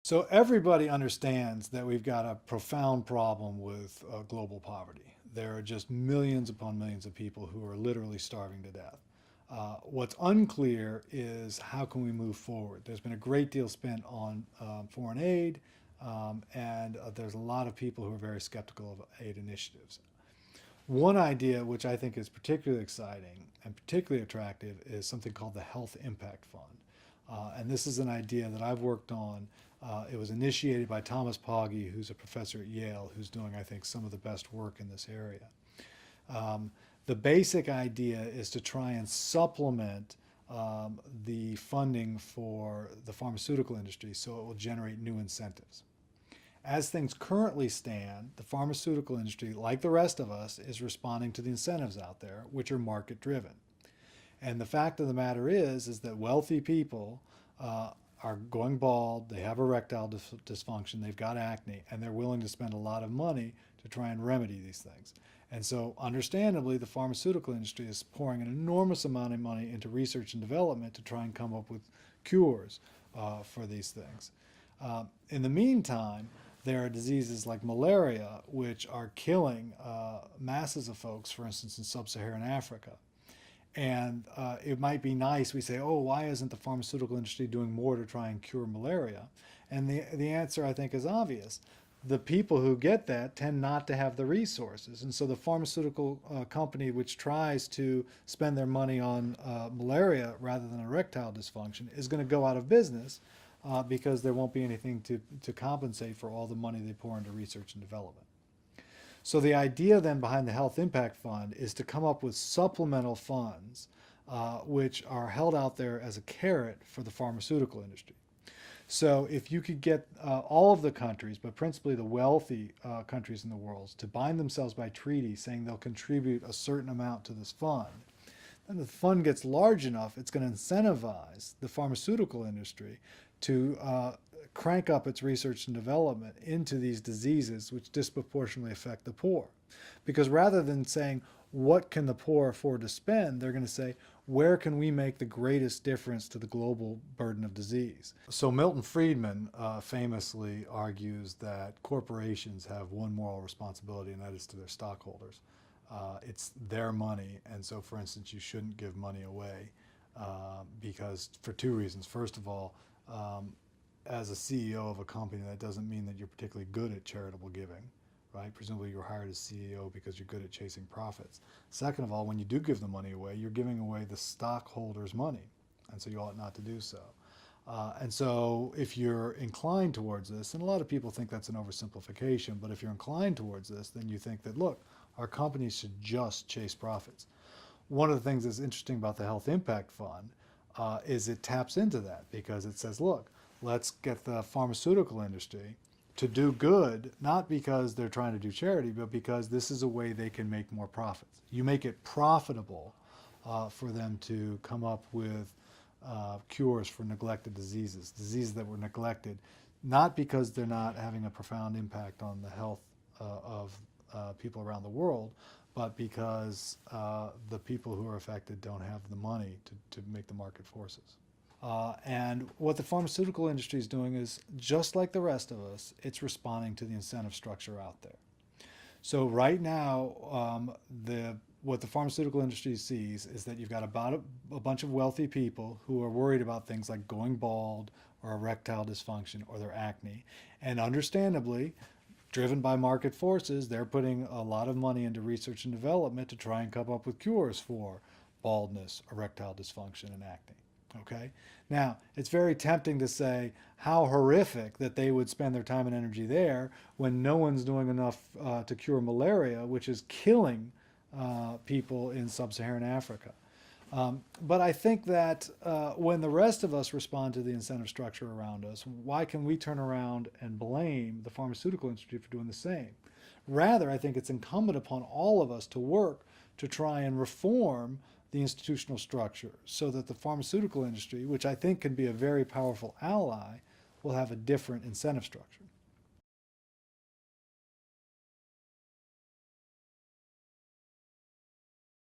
So everybody understands that we've got a profound problem with global poverty. There are just millions upon millions of people who are literally starving to death. What's unclear is how can we move forward. There's been a great deal spent on foreign aid, and there's a lot of people who are very skeptical of aid initiatives. One idea which I think is particularly exciting and particularly attractive is something called the Health Impact Fund. And this is an idea that I've worked on. It was initiated by Thomas Pogge, who's a professor at Yale, who's doing, I think, some of the best work in this area. The basic idea is to try and supplement the funding for the pharmaceutical industry so it will generate new incentives. As things currently stand, the pharmaceutical industry, like the rest of us, is responding to the incentives out there, which are market driven. And the fact of the matter is that wealthy people are going bald, they have erectile dysfunction, they've got acne, and they're willing to spend a lot of money to try and remedy these things. And so, understandably, the pharmaceutical industry is pouring an enormous amount of money into research and development to try and come up with cures for these things. In the meantime, there are diseases like malaria, which are killing masses of folks, for instance, in sub-Saharan Africa. And it might be nice, we say, oh, why isn't the pharmaceutical industry doing more to try and cure malaria? And the answer, I think, is obvious. The people who get that tend not to have the resources. And so the pharmaceutical company which tries to spend their money on malaria rather than erectile dysfunction is going to go out of business because there won't be anything to compensate for all the money they pour into research and development. So the idea then behind the Health Impact Fund is to come up with supplemental funds which are held out there as a carrot for the pharmaceutical industry. So if you could get all of the countries, but principally the wealthy countries in the world, to bind themselves by treaty saying they'll contribute a certain amount to this fund, then the fund gets large enough, it's going to incentivize the pharmaceutical industry to crank up its research and development into these diseases which disproportionately affect the poor. Because rather than saying, what can the poor afford to spend, they're going to say, where can we make the greatest difference to the global burden of disease? So Milton Friedman famously argues that corporations have one moral responsibility, and that is to their stockholders. It's their money, and so, for instance, you shouldn't give money away because for two reasons. First of all, as a CEO of a company, that doesn't mean that you're particularly good at charitable giving, right? Presumably you're hired as CEO because you're good at chasing profits. Second of all, when you do give the money away, you're giving away the stockholders' money, and so you ought not to do so. And so if you're inclined towards this, and a lot of people think that's an oversimplification, but if you're inclined towards this, then you think that, look, our companies should just chase profits. One of the things that's interesting about the Health Impact Fund is it taps into that because it says, look, let's get the pharmaceutical industry to do good, not because they're trying to do charity, but because this is a way they can make more profits. You make it profitable for them to come up with cures for neglected diseases, diseases that were neglected, not because they're not having a profound impact on the health of people around the world, but because the people who are affected don't have the money to make the market forces. And what the pharmaceutical industry is doing is, just like the rest of us, it's responding to the incentive structure out there. So right now, what the pharmaceutical industry sees is that you've got about a bunch of wealthy people who are worried about things like going bald or erectile dysfunction or their acne. And understandably, driven by market forces, they're putting a lot of money into research and development to try and come up with cures for baldness, erectile dysfunction, and acne. Okay? Now, it's very tempting to say how horrific that they would spend their time and energy there when no one's doing enough to cure malaria, which is killing people in sub-Saharan Africa. But I think that when the rest of us respond to the incentive structure around us, why can we turn around and blame the pharmaceutical industry for doing the same? Rather, I think it's incumbent upon all of us to work to try and reform the institutional structure so that the pharmaceutical industry, which I think can be a very powerful ally, will have a different incentive structure.